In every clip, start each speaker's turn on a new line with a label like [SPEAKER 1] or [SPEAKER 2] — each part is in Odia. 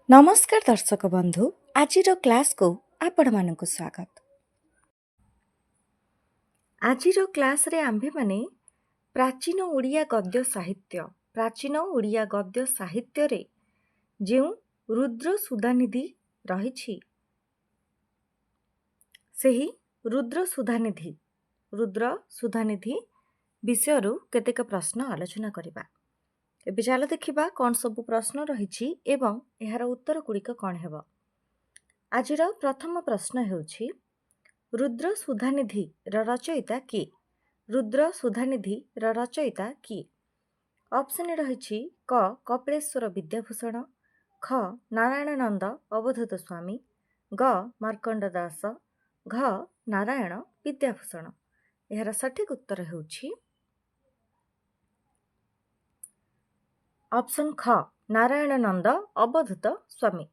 [SPEAKER 1] नमस्कार दर्शक बंधु आज क्लास को आपण मानक स्वागत। आज क्लास रे आंभे माने प्राचीन ओडिया गद्य साहित्य रे जो रुद्र सुधानिधि रही सही रुद्र सुधानिधि विषय केतेक प्रश्न आलोचना करिबा। एबे चलो देखिबा कौन सब प्रश्न रही एवं यार उत्तर गुड़िक कौन हेब। आज प्रथम प्रश्न हेउछि रुद्र सुधानिधि रचयिता किए? रुद्र सुधानिधि रचयिता किए? ऑप्शन रही क कपिलेश्वर विद्याभूषण, ख नारायणानंद अवधूत स्वामी, ग मार्कंड दास, घ नारायण विद्याभूषण। यार सठिक उत्तर हेउछि ऑप्शन ख नारायणानंद अवधूत स्वामी।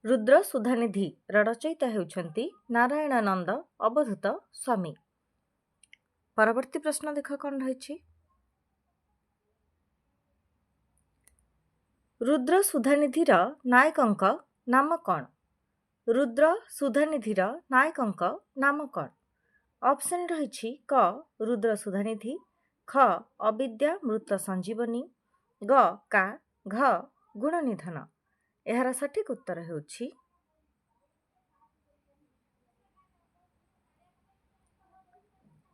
[SPEAKER 1] रुद्र सुधानिधि रचयिता हेउछंती नारायणानंद अवधूत स्वामी। परवर्ती प्रश्न देख कौन रही। रुद्र सुधानिधिर नायकंक नाम कौन? रुद्र सुधानिधिर नायकंक नाम कौन? ऑप्शन रही क रुद्र सुधानिधि, ख अविद्या मृत संजीवनी, ग का, घ गुणनिधन। यार सठिक उत्तर हेउछि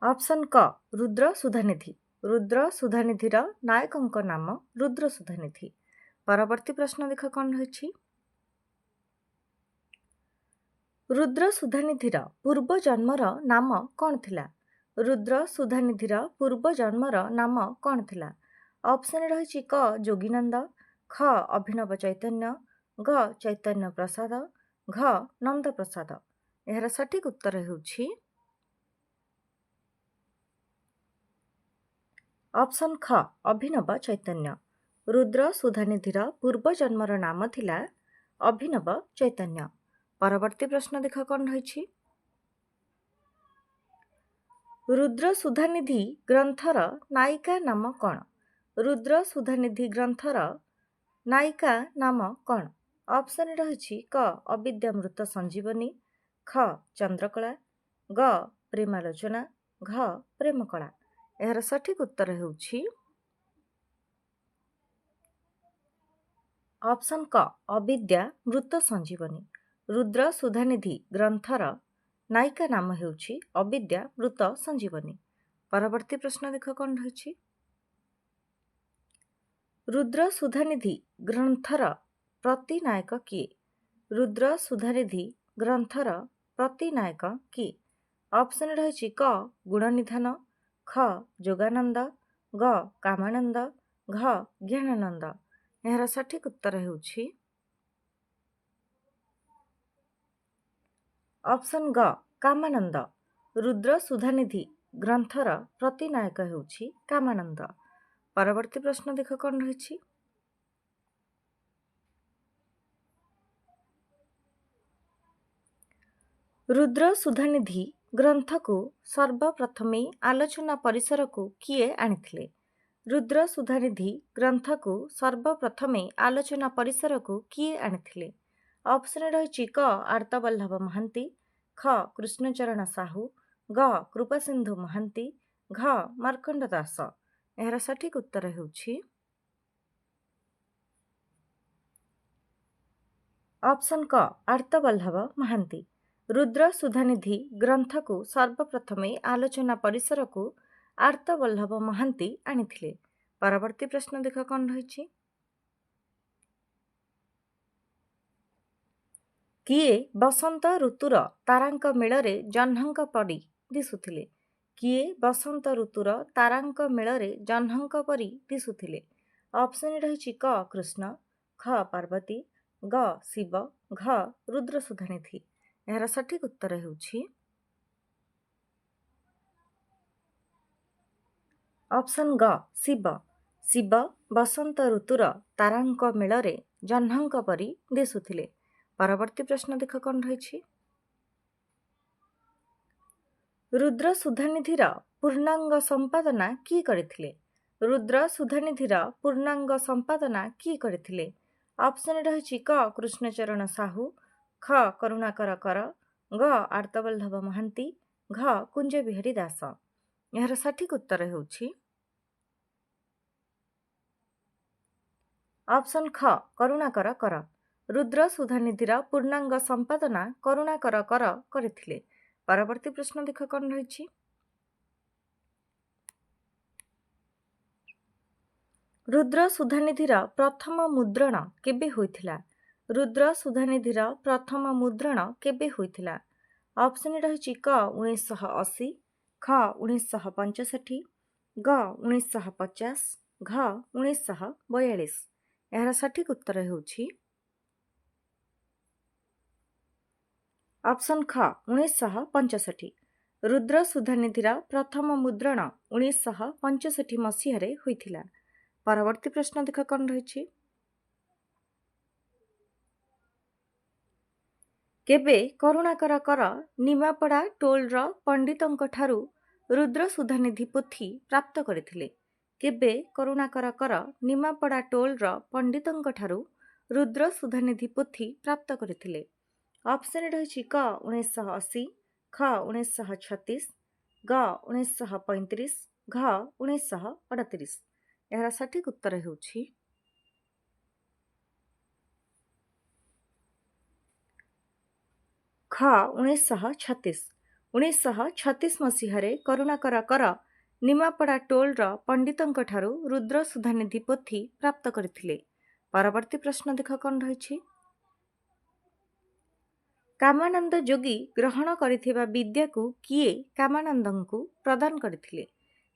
[SPEAKER 1] ऑप्शन क रुद्र सुधानिधि। रुद्र सुधानिधिर नायकंक नाम रुद्र सुधानिधि। परवर्ती प्रश्न देख कौन रही। रुद्र सुधानिधिर पूर्व जन्मर नाम कौन थिला? रुद्र सुधानिधिर पूर्व जन्मर नाम कौन थिला? ऑप्शन रही क जोगीनंद, ख अभिनव चैतन्य, ग चैतन्य प्रसाद, घ नंद प्रसाद। यार सठिक उत्तर हेउछि ऑप्शन ख अभिनव चैतन्य। रुद्र सुधानिधिर पूर्व जन्मर नाम थिला अभिनव चैतन्य। परवर्ती प्रश्न देख कौन रही। रुद्र सुधानिधि ग्रंथर नायिका नाम कौन? रुद्र सुधानिधि ग्रंथर नायिका नाम कौन? ऑप्शन रही क अविद्यामृत संजीवनी, ख चंद्रकला, ग प्रेमालोचना, घ प्रेमकला। यार सठिक उत्तर हेउछि ऑप्शन क अविद्या मृत संजीवनी। रुद्र सुधानिधि ग्रंथर नायिका नाम हेउछि अविद्या मृत संजीवनी। परवर्ती प्रश्न देख कौन रही। रुद्र सुधानिधि ग्रंथर प्रतिनायक किए? रुद्र सुधानिधि ग्रंथर प्रतिनायक किए? ऑप्शन रही क गुणनिधन, ख जोगानंद, ग कामानंद, घ ज्ञानानंद। यार सठिक उत्तर हेउछि ऑप्शन ग कामानंद। रुद्र सुधानिधि ग्रंथर प्रतिनायक हेउछि कामानंद। परवर्ती प्रश्न देख कौन रही। रुद्र सुधानिधि ग्रंथ को सर्वप्रथमे आलोचना परिसर को किए आनिथिले? रुद्र सुधानिधि ग्रंथ को सर्वप्रथमे आलोचना परिसर को किए आनिथिले? ऑप्शन रही क आर्तवल्लभ महांती, ख कृष्णचरण साहू, ग कृपासिंधु महांती, घ मार्कंड दास। यार सठिक उत्तर हेउछि ऑप्शन क आर्तवल्लभ महांती। रुद्र सुधानिधि ग्रंथ को सर्वप्रथमे आलोचना परिसर को आर्तवल्लभ महांती आनिथिले। परवर्ती प्रश्न देख कौन रही। किए बसंत ऋतुर तारांक मेଳରେ जह्नंक परी दिसुथिले? किए बसंत ऋतुर तारांक मेଳରେ जह्नंक परी दिसुथिले? ऑप्शन रही क कृष्ण, ख पार्वती, ग शिव, घ रुद्र सुधानिधि। यार सठिक उत्तर हेउछि ऑप्शन ग शिव। शिव बसंत ऋतुर तारांक मेଳରେ जह्नंक परी दिसुथिले। परवर्ती प्रश्न देख कौन रही। रुद्र सुधानिधिर पूर्णांग संपादना किए करथिले? रुद्र सुधानिधिर पूर्णांग संपादना किए करथिले? ऑप्शन रही क कृष्णचरण साहू, ख करुणाकर कर, ग आर्तवल्लभ महांती, घ कुंज बिहारी दास। यार सठिक उत्तर ହେଉଛି ऑप्शन ख करुणाकर कर। रुद्र सुधानिधिर पूर्णांग संपादना करुणाकर कर କରିଥିଲେ। ପରବର୍ତ୍ତୀ ପ୍ରଶ୍ନ ଦେଖ କ'ଣ ରହିଛି। ରୁଦ୍ର ସୁଧାନିଧିର ପ୍ରଥମ ମୁଦ୍ରଣ କେବେ ହୋଇଥିଲା? ରୁଦ୍ର ସୁଧାନିଧିର ପ୍ରଥମ ମୁଦ୍ରଣ କେବେ ହୋଇଥିଲା? ଅପସନ୍ ରହିଛି କ 1980, ଖ 1965, ଗ 1950, ଘ 1942। ଏହାର ସଠିକ ଉତ୍ତର ହେଉଛି ଅପସନ୍ ଖ 1965। ରୁଦ୍ର ସୁଧାନିଧିର ପ୍ରଥମ ମୁଦ୍ରଣ 1965 ମସିହାରେ ହୋଇଥିଲା। ପରବର୍ତ୍ତୀ ପ୍ରଶ୍ନ ଦେଖ କ'ଣ ରହିଛି। କେବେ କରୁଣାକର କର ନିମାପଡ଼ା ଟୋଲର ପଣ୍ଡିତଙ୍କ ଠାରୁ ରୁଦ୍ର ସୁଧାନିଧି ପୋଥି ପ୍ରାପ୍ତ କରିଥିଲେ? କେବେ କରୁଣାକର କର ନିମାପଡ଼ା ଟୋଲର ପଣ୍ଡିତଙ୍କ ଠାରୁ ରୁଦ୍ର ସୁଧାନିଧି ପୋଥି ପ୍ରାପ୍ତ କରିଥିଲେ? ଅପସନ୍ ରହିଛି କ 1980, ଖ 1936, ଗ 1935, ଘ 1938। ଏହାର ସଠିକ ଉତ୍ତର ହେଉଛି ଖ 1936। 1936 ମସିହାରେ କରୁଣାକର କର ନିମାପଡ଼ା ଟୋଲର ପଣ୍ଡିତଙ୍କ ଠାରୁ ରୁଦ୍ର ସୁଧାନିଧି ପୋଥି ପ୍ରାପ୍ତ କରିଥିଲେ। ପରବର୍ତ୍ତୀ ପ୍ରଶ୍ନ ଦେଖ କ'ଣ ରହିଛି। କାମାନନ୍ଦ ଯୋଗୀ ଗ୍ରହଣ କରିଥିବା ବିଦ୍ୟାକୁ କିଏ କାମାନନ୍ଦଙ୍କୁ ପ୍ରଦାନ କରିଥିଲେ?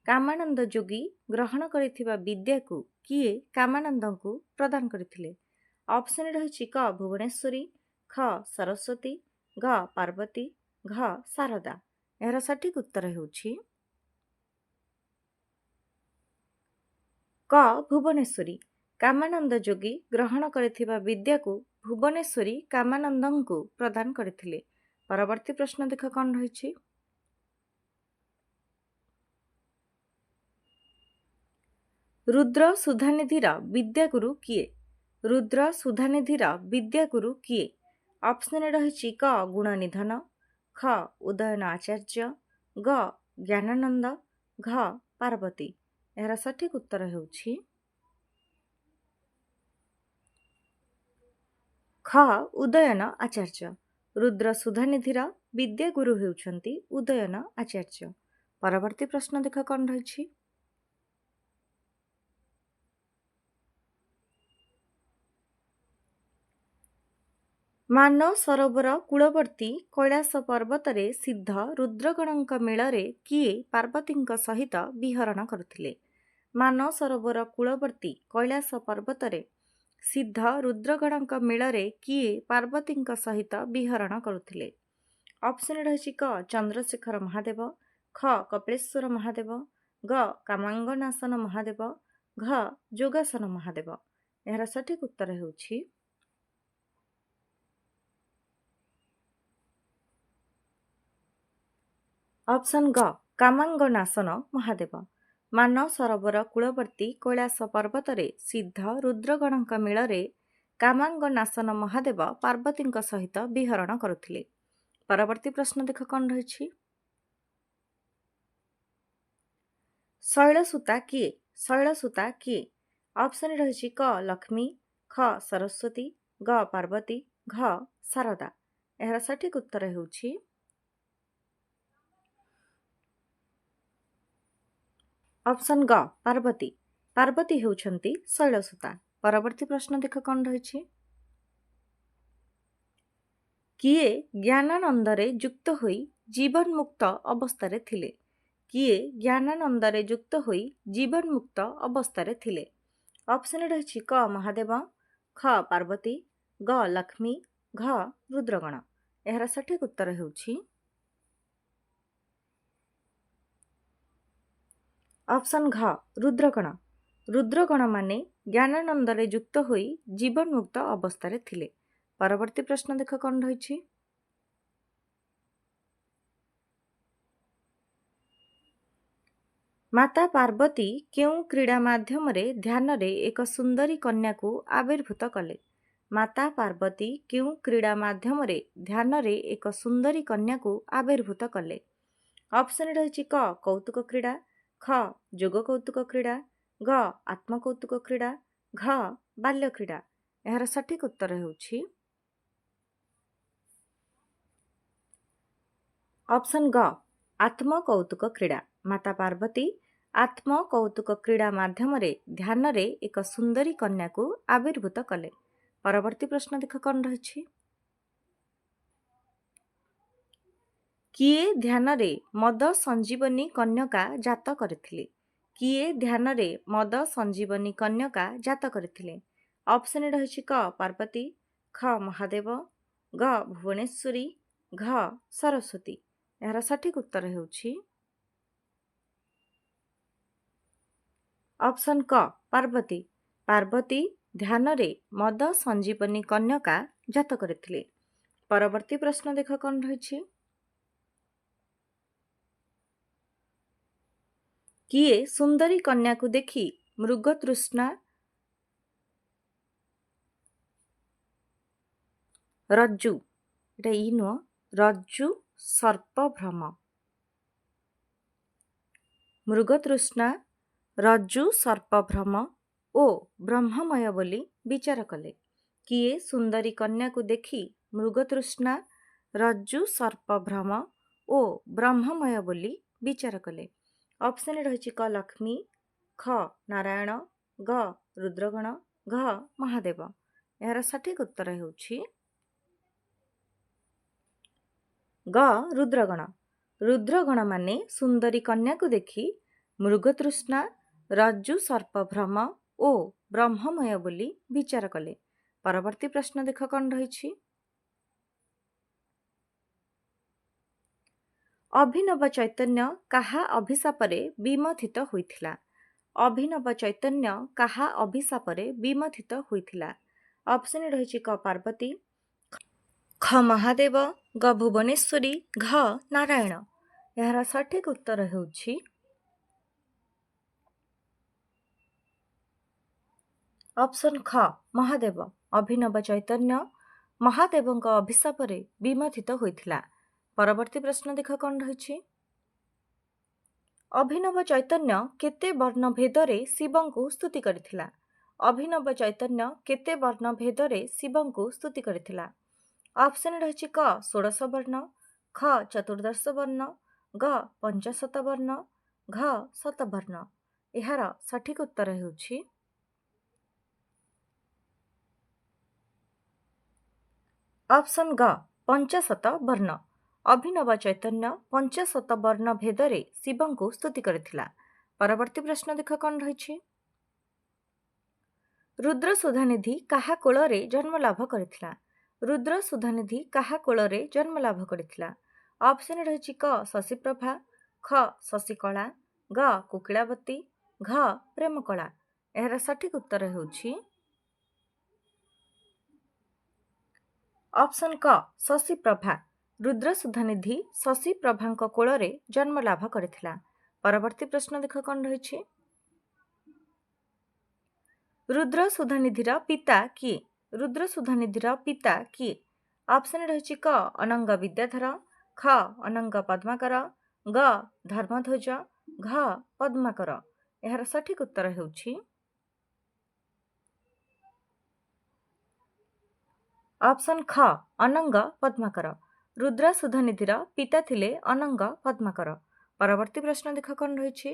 [SPEAKER 1] କାମାନନ୍ଦ ଯୋଗୀ ଗ୍ରହଣ କରିଥିବା ବିଦ୍ୟାକୁ କିଏ କାମାନନ୍ଦଙ୍କୁ ପ୍ରଦାନ କରିଥିଲେ? ଅପସନ୍ ରହିଛି କ ଭୁବନେଶ୍ୱରୀ, ଖ ସରସ୍ୱତୀ, ଗ ପାର୍ବତୀ, ଘ ଶାରଦା। ଏହାର ସଠିକ ଉତ୍ତର ହେଉଛି କ ଭୁବନେଶ୍ୱରୀ। କାମାନନ୍ଦ ଯୋଗୀ ଗ୍ରହଣ କରିଥିବା ବିଦ୍ୟାକୁ ଭୁବନେଶ୍ୱରୀ କାମାନନ୍ଦଙ୍କୁ ପ୍ରଦାନ କରିଥିଲେ। ପରବର୍ତ୍ତୀ ପ୍ରଶ୍ନ ଦେଖ କ'ଣ ରହିଛି। ରୁଦ୍ର ସୁଧାନିଧିର ବିଦ୍ୟାଗୁରୁ କିଏ? ରୁଦ୍ର ସୁଧାନିଧିର ବିଦ୍ୟାଗୁରୁ କିଏ? ଅପସନ୍ ରହିଛି କ ଗୁଣନିଧନ, ଖ ଉଦୟନ ଆଚାର୍ଯ୍ୟ, ଗ ଜ୍ଞାନାନନ୍ଦ, ଘ ପାର୍ବତୀ। ଏହାର ସଠିକ ଉତ୍ତର ହେଉଛି ଖ ଉଦୟନ ଆଚାର୍ଯ୍ୟ। ରୁଦ୍ର ସୁଧାନିଧିର ବିଦ୍ୟାଗୁରୁ ହେଉଛନ୍ତି ଉଦୟନ ଆଚାର୍ଯ୍ୟ। ପରବର୍ତ୍ତୀ ପ୍ରଶ୍ନ ଦେଖ କ'ଣ ରହିଛି। ମାନ ସରୋବର କୂଳବର୍ତ୍ତୀ କୈଳାସ ପର୍ବତରେ ସିଦ୍ଧ ରୁଦ୍ରଗଣଙ୍କ ମେଳରେ କିଏ ପାର୍ବତୀଙ୍କ ସହିତ ବିହରଣ କରୁଥିଲେ? ମାନ ସରୋବର କୂଳବର୍ତ୍ତୀ କୈଳାସ ପର୍ବତରେ ସିଦ୍ଧ ରୁଦ୍ରଗଣଙ୍କ ମେଳରେ କିଏ ପାର୍ବତୀଙ୍କ ସହିତ ବିହରଣ କରୁଥିଲେ? ଅପସନ୍ ରହିଛି କ ଚନ୍ଦ୍ରଶେଖର ମହାଦେବ, ଖ କପିଳେଶ୍ୱର ମହାଦେବ, ଗ କାମାଙ୍ଗନାଶନ ମହାଦେବ, ଘ ଯୋଗାସନ ମହାଦେବ। ଏହାର ସଠିକ ଉତ୍ତର ହେଉଛି ଅପସନ୍ ଗ କାମାଙ୍ଗନାଶନ ମହାଦେବ। ମାନ ସରୋବର କୂଳବର୍ତ୍ତୀ କୈଳାସ ପର୍ବତରେ ସିଦ୍ଧ ରୁଦ୍ରଗଣଙ୍କ ମେଳରେ କାମାଙ୍ଗନାଶନ ମହାଦେବ ପାର୍ବତୀଙ୍କ ସହିତ ବିହରଣ କରୁଥିଲେ। ପରବର୍ତ୍ତୀ ପ୍ରଶ୍ନ ଦେଖ କ'ଣ ରହିଛି। ଶୈଳସୂତା କିଏ? ଶୈଳସୂତା କିଏ? ଅପସନ୍ ରହିଛି କ ଲକ୍ଷ୍ମୀ, ଖ ସରସ୍ୱତୀ, ଗ ପାର୍ବତୀ, ଘ ଶାରଦା। ଏହାର ସଠିକ ଉତ୍ତର ହେଉଛି ଅପସନ୍ ଗ ପାର୍ବତୀ। ପାର୍ବତୀ ହେଉଛନ୍ତି ଶୈଳସୂତା। ପରବର୍ତ୍ତୀ ପ୍ରଶ୍ନ ଦେଖ କ'ଣ ରହିଛି। କିଏ ଜ୍ଞାନାନନ୍ଦରେ ଯୁକ୍ତ ହୋଇ ଜୀବନମୁକ୍ତ ଅବସ୍ଥାରେ ଥିଲେ? କିଏ ଜ୍ଞାନାନନ୍ଦରେ ଯୁକ୍ତ ହୋଇ ଜୀବନମୁକ୍ତ ଅବସ୍ଥାରେ ଥିଲେ? ଅପସନ୍ ରହିଛି କ ମହାଦେବ, ଖ ପାର୍ବତୀ, ଗ ଲକ୍ଷ୍ମୀ, ଘ ରୁଦ୍ରଗଣ। ଏହାର ସଠିକ ଉତ୍ତର ହେଉଛି ଅପସନ୍ ଘ ରୁଦ୍ରଗଣ। ରୁଦ୍ରଗଣମାନେ ଜ୍ଞାନାନନ୍ଦରେ ଯୁକ୍ତ ହୋଇ ଜୀବନମୁକ୍ତ ଅବସ୍ଥାରେ ଥିଲେ। ପରବର୍ତ୍ତୀ ପ୍ରଶ୍ନ ଦେଖ କ'ଣ ରହିଛି। ମାତା ପାର୍ବତୀ କେଉଁ କ୍ରୀଡ଼ା ମାଧ୍ୟମରେ ଧ୍ୟାନରେ ଏକ ସୁନ୍ଦରୀ କନ୍ୟାକୁ ଆବିର୍ଭୂତ କଲେ? ମାତା ପାର୍ବତୀ କେଉଁ କ୍ରୀଡ଼ା ମାଧ୍ୟମରେ ଧ୍ୟାନରେ ଏକ ସୁନ୍ଦରୀ କନ୍ୟାକୁ ଆବିର୍ଭୂତ କଲେ? ଅପସନ୍ ରହିଛି କ କୌତୁକ କ୍ରୀଡ଼ା, ଖ ଯୋଗ କୌତୁକ କ୍ରୀଡ଼ା, ଘ ଆତ୍ମକୌତୁକ କ୍ରୀଡ଼ା, ଘ ବାଲ୍ୟ କ୍ରୀଡ଼ା। ଏହାର ସଠିକ୍ ଉତ୍ତର ହେଉଛି ଅପସନ୍ ଗ ଆତ୍ମକୌତୁକ କ୍ରୀଡ଼ା। ମାତା ପାର୍ବତୀ ଆତ୍ମକୌତୁକ କ୍ରୀଡ଼ା ମାଧ୍ୟମରେ ଧ୍ୟାନରେ ଏକ ସୁନ୍ଦରୀ କନ୍ୟାକୁ ଆବିର୍ଭୂତ କଲେ। ପରବର୍ତ୍ତୀ ପ୍ରଶ୍ନ ଦେଖ କ'ଣ ରହିଛି। କିଏ ଧ୍ୟାନରେ ମଦ ସଞ୍ଜୀବନୀ କନ୍ୟକା ଜାତ କରିଥିଲେ? କିଏ ଧ୍ୟାନରେ ମଦ ସଞ୍ଜୀବନୀ କନ୍ୟକା ଜାତ କରିଥିଲେ? ଅପସନ୍ ରହିଛି କ ପାର୍ବତୀ, ଖ ମହାଦେବ, ଘ ଭୁବନେଶ୍ୱରୀ, ଘ ସରସ୍ୱତୀ। ଏହାର ସଠିକ୍ ଉତ୍ତର ହେଉଛି ଅପସନ୍ କ ପାର୍ବତୀ। ପାର୍ବତୀ ଧ୍ୟାନରେ ମଦ ସଞ୍ଜୀବନୀ କନ୍ୟକା ଜାତ କରିଥିଲେ। ପରବର୍ତ୍ତୀ ପ୍ରଶ୍ନ ଦେଖ କ'ଣ ରହିଛି। କିଏ ସୁନ୍ଦରୀ କନ୍ୟାକୁ ଦେଖି ମୃଗତୃଷ୍ଣା ରଜ୍ଜୁ ଏଟା ଇ ନୁହଁ ରଜ୍ଜୁ ସର୍ପଭ୍ରମ ମୃଗତୃଷ୍ଣା ରଜ୍ଜୁ ସର୍ପଭ୍ରମ ଓ ବ୍ରହ୍ମମୟ ବୋଲି ବିଚାର କଲେ? କିଏ ସୁନ୍ଦରୀ କନ୍ୟାକୁ ଦେଖି ମୃଗତୃଷ୍ଣା ରଜ୍ଜୁ ସର୍ପଭ୍ରମ ଓ ବ୍ରହ୍ମମୟ ବୋଲି ବିଚାର କଲେ? ଅପସନ୍ ରହିଛି କ ଲକ୍ଷ୍ମୀ, ଖ ନାରାୟଣ, ଗ ରୁଦ୍ରଗଣ, ଘ ମହାଦେବ। ଏହାର ସଠିକ୍ ଉତ୍ତର ହେଉଛି ଗ ରୁଦ୍ରଗଣ। ରୁଦ୍ରଗଣମାନେ ସୁନ୍ଦରୀ କନ୍ୟାକୁ ଦେଖି ମୃଗତୃଷ୍ଣା ରଜ୍ଜୁ ସର୍ପଭ୍ରମ ଓ ବ୍ରହ୍ମମୟ ବୋଲି ବିଚାର କଲେ। ପରବର୍ତ୍ତୀ ପ୍ରଶ୍ନ ଦେଖ କ'ଣ ରହିଛି। ଅଭିନବ ଚୈତନ୍ୟ କାହା ଅଭିଶାପରେ ବିମଥିତ ହୋଇଥିଲା? ଅଭିନବ ଚୈତନ୍ୟ କାହା ଅଭିଶାପରେ ବିମଥିତ ହୋଇଥିଲା? ଅପସନ୍ ରହିଛି କ ପାର୍ବତୀ, ଖ ମହାଦେବ, ଗ ଭୁବନେଶ୍ୱରୀ, ଘ ନାରାୟଣ। ଏହାର ସଠିକ୍ ଉତ୍ତର ହେଉଛି ଅପସନ୍ ଖ ମହାଦେବ। ଅଭିନବ ଚୈତନ୍ୟ ମହାଦେବଙ୍କ ଅଭିଶାପରେ ବିମଥିତ ହୋଇଥିଲା। ପରବର୍ତ୍ତୀ ପ୍ରଶ୍ନ ଦେଖ କ'ଣ ରହିଛି। ଅଭିନବ ଚୈତନ୍ୟ କେତେ ବର୍ଣ୍ଣ ଭେଦରେ ଶିବଙ୍କୁ ସ୍ତୁତି କରିଥିଲା? ଅଭିନବ ଚୈତନ୍ୟ କେତେ ବର୍ଣ୍ଣ ଭେଦରେ ଶିବଙ୍କୁ ସ୍ତୁତି କରିଥିଲା? ଅପସନ୍ ରହିଛି କ 16 ବର୍ଣ୍ଣ, ଖ 14 ବର୍ଣ୍ଣ, ଗ 65 ବର୍ଣ୍ଣ, ଘ 7 ବର୍ଣ୍ଣ। ଏହାର ସଠିକ୍ ଉତ୍ତର ହେଉଛି ଅପସନ୍ ଗ 65 ବର୍ଣ୍ଣ। ଅଭିନବ ଚୈତନ୍ୟ 65 ବର୍ଣ୍ଣ ଭେଦରେ ଶିବଙ୍କୁ ସ୍ତୁତି କରିଥିଲା। ପରବର୍ତ୍ତୀ ପ୍ରଶ୍ନ ଦେଖ କ'ଣ ରହିଛି। ରୁଦ୍ର ସୁଧାନିଧି କାହା କୋଳରେ ଜନ୍ମ ଲାଭ କରିଥିଲା? ରୁଦ୍ର ସୁଧାନିଧି କାହା କୋଳରେ ଜନ୍ମ ଲାଭ କରିଥିଲା? ଅପସନ୍ ରହିଛି କ ଶଶିପ୍ରଭା, ଖ ଶଶିକଳା, ଗ କୋକିଳାବତୀ, ଘ ପ୍ରେମକଳା। ଏହାର ସଠିକ୍ ଉତ୍ତର ହେଉଛି ଅପସନ୍ କ ଶଶିପ୍ରଭା। ରୁଦ୍ର ସୁଧାନିଧି ଶଶିପ୍ରଭାଙ୍କ କୋଳରେ ଜନ୍ମ ଲାଭ କରିଥିଲା। ପରବର୍ତ୍ତୀ ପ୍ରଶ୍ନ ଦେଖ କ'ଣ ରହିଛି। ରୁଦ୍ର ସୁଧାନିଧିର ପିତା କିଏ? ରୁଦ୍ର ସୁଧାନିଧିର ପିତା କିଏ? ଅପସନ୍ ରହିଛି କ ଅନଙ୍ଗ ବିଦ୍ୟାଧର, ଖ ଅନଙ୍ଗ ପଦ୍ମାକର, ଗ ଧର୍ମଧ୍ୱଜ, ଘ ପଦ୍ମାକର। ଏହାର ସଠିକ୍ ଉତ୍ତର ହେଉଛି ଅପସନ୍ ଖ ଅନଙ୍ଗ ପଦ୍ମାକର। ରୁଦ୍ର ସୁଧାନିଧିର ପିତା ଥିଲେ ଅନଙ୍ଗ ପଦ୍ମାକର। ପରବର୍ତ୍ତୀ ପ୍ରଶ୍ନ ଦେଖ କ'ଣ ରହିଛି।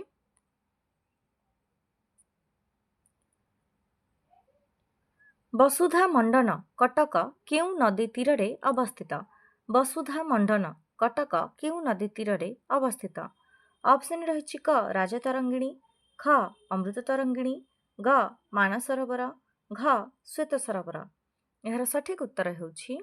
[SPEAKER 1] ବସୁଧା ମଣ୍ଡନ କଟକ କେଉଁ ନଦୀ ତୀରରେ ଅବସ୍ଥିତ? ବସୁଧା ମଣ୍ଡନ କଟକ କେଉଁ ନଦୀ ତୀରରେ ଅବସ୍ଥିତ? ଅପସନ୍ ରହିଛି କ ରାଜତରଙ୍ଗିଣୀ, ଖ ଅମୃତ ତରଙ୍ଗିଣୀ, ଗ ମାନସରୋବର, ଘ ଶ୍ୱେତ ସରୋବର। ଏହାର ସଠିକ୍ ଉତ୍ତର ହେଉଛି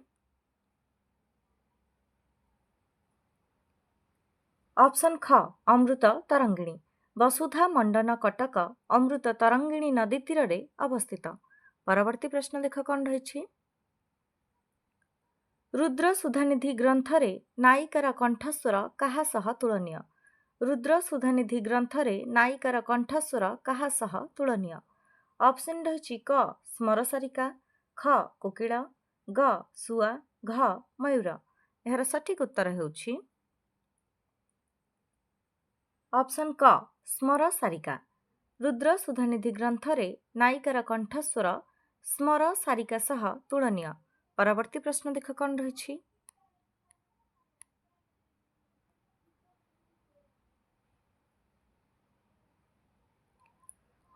[SPEAKER 1] ଅପସନ୍ ଖ ଅମୃତ ତରଙ୍ଗିଣୀ। ବସୁଧା ମଣ୍ଡନ କଟକ ଅମୃତ ତରଙ୍ଗିଣୀ ନଦୀ ତୀରରେ ଅବସ୍ଥିତ। ପରବର୍ତ୍ତୀ ପ୍ରଶ୍ନ ଦେଖ କ'ଣ ରହିଛି। ରୁଦ୍ର ସୁଧାନିଧି ଗ୍ରନ୍ଥରେ ନାୟିକାର କଣ୍ଠସ୍ୱର କାହା ସହ ତୁଳନୀୟ? ରୁଦ୍ର ସୁଧାନିଧି ଗ୍ରନ୍ଥରେ ନାୟିକାର କଣ୍ଠସ୍ୱର କାହା ସହ ତୁଳନୀୟ? ଅପସନ୍ ରହିଛି କ ସ୍ମରସାରିକା, ख କୋକିଳ, ଗ ଶୁଆ, ଘ ମୟୂର। ଏହାର ସଠିକ୍ ଉତ୍ତର ହେଉଛି ଅପସନ୍ କ ସ୍ମର ସାରିକା। ରୁଦ୍ର ସୁଧାନିଧି ଗ୍ରନ୍ଥରେ ନାୟିକାର କଣ୍ଠସ୍ୱର ସ୍ମର ସାରିକା ସହ ତୁଳନୀୟ। ପରବର୍ତ୍ତୀ ପ୍ରଶ୍ନ ଦେଖ କ'ଣ ରହିଛି।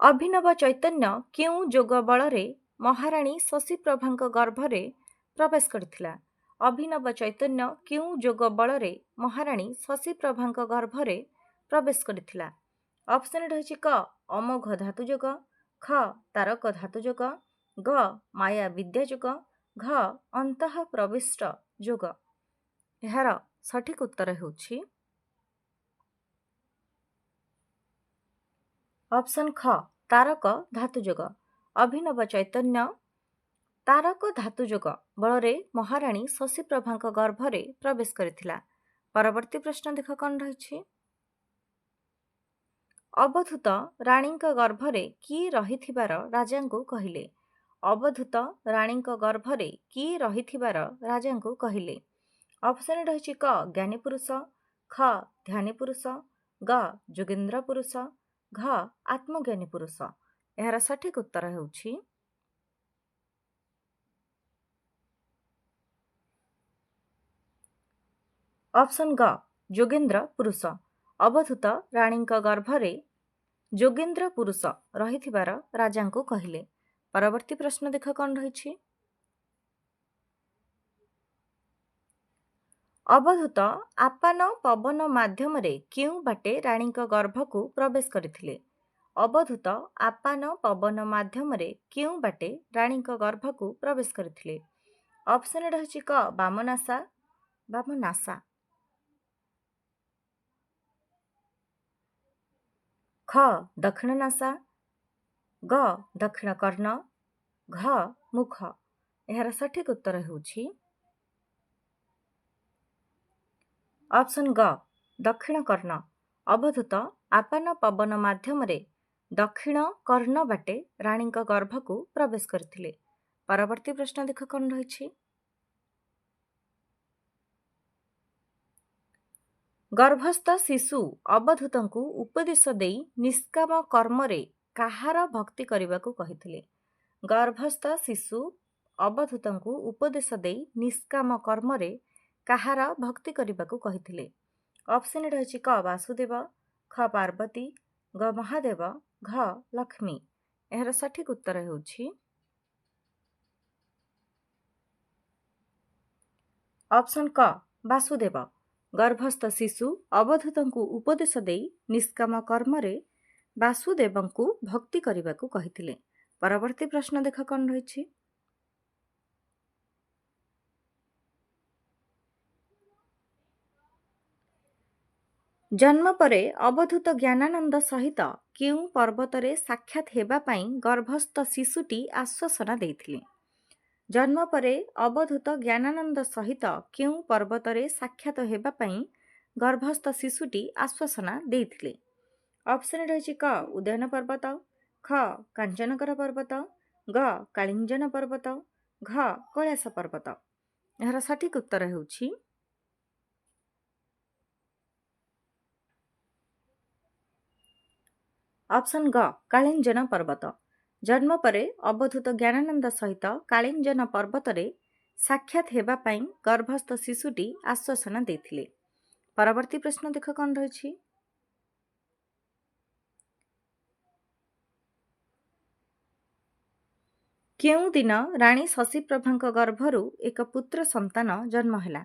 [SPEAKER 1] ଅଭିନବ ଚୈତନ୍ୟ କେଉଁ ଯୋଗ ବଳରେ ମହାରାଣୀ ଶଶୀପ୍ରଭାଙ୍କ ଗର୍ଭରେ ପ୍ରବେଶ କରିଥିଲା? ଅଭିନବ ଚୈତନ୍ୟ କେଉଁ ଯୋଗ ବଳରେ ମହାରାଣୀ ଶଶୀପ୍ରଭାଙ୍କ ଗର୍ଭରେ ପ୍ରବେଶ କରିଥିଲା? ଅପସନ୍ ରହିଛି କ ଅମୋଘ ଧାତୁ ଯୋଗ, ଖ ତାରକ ଧାତୁ ଯୋଗ, ଗ ମାୟା ବିଦ୍ୟା ଯୋଗ, ଘ ଅନ୍ତଃ ପ୍ରବିଷ୍ଟ ଯୋଗ। ଏହାର ସଠିକ୍ ଉତ୍ତର ହେଉଛି ଅପସନ୍ ଖ ତାରକ ଧାତୁ ଯୋଗ। ଅଭିନବ ଚୈତନ୍ୟ ତାରକ ଧାତୁ ଯୋଗ ବଳରେ ମହାରାଣୀ ଶଶୀପ୍ରଭାଙ୍କ ଗର୍ଭରେ ପ୍ରବେଶ କରିଥିଲା। ପରବର୍ତ୍ତୀ ପ୍ରଶ୍ନ ଦେଖ କ'ଣ ରହିଛି। ଅବଧୂତ ରାଣୀଙ୍କ ଗର୍ଭରେ କିଏ ରହିଥିବାର ରାଜାଙ୍କୁ କହିଲେ? ଅବଧୂତ ରାଣୀଙ୍କ ଗର୍ଭରେ କିଏ ରହିଥିବାର ରାଜାଙ୍କୁ କହିଲେ? ଅପସନ୍ ରହିଛି କ ଜ୍ଞାନୀ ପୁରୁଷ, ଖ ଧ୍ୟାନୀ ପୁରୁଷ, ଗ ଯୋଗେନ୍ଦ୍ର ପୁରୁଷ, ଘ ଆତ୍ମଜ୍ଞାନୀ ପୁରୁଷ। ଏହାର ସଠିକ୍ ଉତ୍ତର ହେଉଛି ଅପସନ୍ ଗ ଯୋଗେନ୍ଦ୍ର ପୁରୁଷ। ଅବଧୂତ ରାଣୀଙ୍କ ଗର୍ଭରେ ଯୋଗେନ୍ଦ୍ର ପୁରୁଷ ରହିଥିବାର ରାଜାଙ୍କୁ କହିଲେ। ପରବର୍ତ୍ତୀ ପ୍ରଶ୍ନ ଦେଖ କ'ଣ ରହିଛି। ଅବଧୂତ ଆପାନ ପବନ ମାଧ୍ୟମରେ କେଉଁ ବାଟେ ରାଣୀଙ୍କ ଗର୍ଭକୁ ପ୍ରବେଶ କରିଥିଲେ? ଅବଧୂତ ଆପାନ ପବନ ମାଧ୍ୟମରେ କେଉଁ ବାଟେ ରାଣୀଙ୍କ ଗର୍ଭକୁ ପ୍ରବେଶ କରିଥିଲେ? ଅପସନ୍ ରହିଛି କ ବାମନାସା, ଖ ଦକ୍ଷିଣ ନାସା, ଗ ଦକ୍ଷିଣ କର୍ଣ୍ଣ, ଘ ମୁଖ। ଏହାର ସଠିକ୍ ଉତ୍ତର ହେଉଛି ଅପସନ୍ ଗ ଦକ୍ଷିଣ କର୍ଣ୍ଣ। ଅବଧୂତ ଆପାନ ପବନ ମାଧ୍ୟମରେ ଦକ୍ଷିଣ କର୍ଣ୍ଣ ବାଟେ ରାଣୀଙ୍କ ଗର୍ଭକୁ ପ୍ରବେଶ କରିଥିଲେ। ପରବର୍ତ୍ତୀ ପ୍ରଶ୍ନ ଦେଖ କ'ଣ ରହିଛି। ଗର୍ଭସ୍ଥ ଶିଶୁ ଅବଧୂତଙ୍କୁ ଉପଦେଶ ଦେଇ ନିଷ୍କାମ କର୍ମରେ କାହାର ଭକ୍ତି କରିବାକୁ କହିଥିଲେ? ଗର୍ଭସ୍ଥ ଶିଶୁ ଅବଧୂତଙ୍କୁ ଉପଦେଶ ଦେଇ ନିଷ୍କାମ କର୍ମରେ କାହାର ଭକ୍ତି କରିବାକୁ କହିଥିଲେ? ଅପସନ୍ ରହିଛି କ ବାସୁଦେବ, ଖ ପାର୍ବତୀ, ଗ ମହାଦେବ, ଘ ଲକ୍ଷ୍ମୀ। ଏହାର ସଠିକ୍ ଉତ୍ତର ହେଉଛି ଅପସନ୍ କ ବାସୁଦେବ। ଗର୍ଭସ୍ଥ ଶିଶୁ ଅବଧୂତଙ୍କୁ ଉପଦେଶ ଦେଇ ନିଷ୍କାମ କର୍ମରେ ବାସୁଦେବଙ୍କୁ ଭକ୍ତି କରିବାକୁ କହିଥିଲେ। ପରବର୍ତ୍ତୀ ପ୍ରଶ୍ନ ଦେଖ କ'ଣ ରହିଛି। ଜନ୍ମ ପରେ ଅବଧୂତ ଜ୍ଞାନାନନ୍ଦ ସହିତ କେଉଁ ପର୍ବତରେ ସାକ୍ଷାତ ହେବା ପାଇଁ ଗର୍ଭସ୍ଥ ଶିଶୁଟି ଆଶ୍ୱାସନା ଦେଇଥିଲେ? ଜନ୍ମ ପରେ ଅବଧୂତ ଜ୍ଞାନାନନ୍ଦ ସହିତ କେଉଁ ପର୍ବତରେ ସାକ୍ଷାତ ହେବା ପାଇଁ ଗର୍ଭସ୍ଥ ଶିଶୁଟି ଆଶ୍ୱାସନା ଦେଇଥିଲେ? ଅପସନ୍ ରହିଛି କ ଉଦୟନ ପର୍ବତ, ଖ କାଞ୍ଚନକର ପର୍ବତ, ଗ କାଳିଞ୍ଜନ ପର୍ବତ, ଘ କୈଳାସ ପର୍ବତ। ଏହାର ସଠିକ୍ ଉତ୍ତର ହେଉଛି ଅପସନ୍ ଗ କାଳିଞ୍ଜନ ପର୍ବତ। ଜନ୍ମ ପରେ ଅବଧୂତ ଜ୍ଞାନାନନ୍ଦ ସହିତ କାଳିଞ୍ଜନ ପର୍ବତରେ ସାକ୍ଷାତ ହେବା ପାଇଁ ଗର୍ଭସ୍ଥ ଶିଶୁଟି ଆଶ୍ୱାସନା ଦେଇଥିଲେ। ପରବର୍ତ୍ତୀ ପ୍ରଶ୍ନ ଦେଖ କ'ଣ ରହିଛି। କେଉଁଦିନ ରାଣୀ ଶଶୀପ୍ରଭାଙ୍କ ଗର୍ଭରୁ ଏକ ପୁତ୍ର ସନ୍ତାନ ଜନ୍ମ ହେଲା?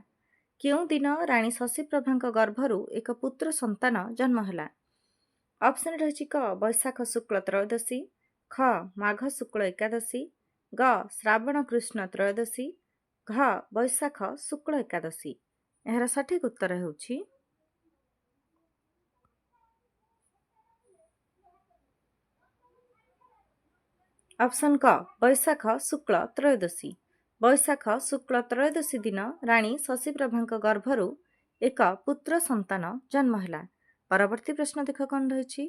[SPEAKER 1] କେଉଁଦିନ ରାଣୀ ଶଶୀପ୍ରଭାଙ୍କ ଗର୍ଭରୁ ଏକ ପୁତ୍ର ସନ୍ତାନ ଜନ୍ମ ହେଲା? ଅପସନ୍ ରହିଛି କ ବୈଶାଖ ଶୁକ୍ଳ ତ୍ରୟୋଦଶୀ, ଖ ମାଘ ଶୁକ୍ଳ ଏକାଦଶୀ, ଗ ଶ୍ରାବଣ କୃଷ୍ଣ ତ୍ରୟୋଦଶୀ, ଘ ବୈଶାଖ ଶୁକ୍ଳ ଏକାଦଶୀ। ଏହାର ସଠିକ୍ ଉତ୍ତର ହେଉଛି ଅପସନ୍ କ ବୈଶାଖ ଶୁକ୍ଳ ତ୍ରୟୋଦଶୀ। ବୈଶାଖ ଶୁକ୍ଳ ତ୍ରୟୋଦଶୀ ଦିନ ରାଣୀ ଶଶୀପ୍ରଭାଙ୍କ ଗର୍ଭରୁ ଏକ ପୁତ୍ର ସନ୍ତାନ ଜନ୍ମ ହେଲା। ପରବର୍ତ୍ତୀ ପ୍ରଶ୍ନ ଦେଖ କ'ଣ ରହିଛି।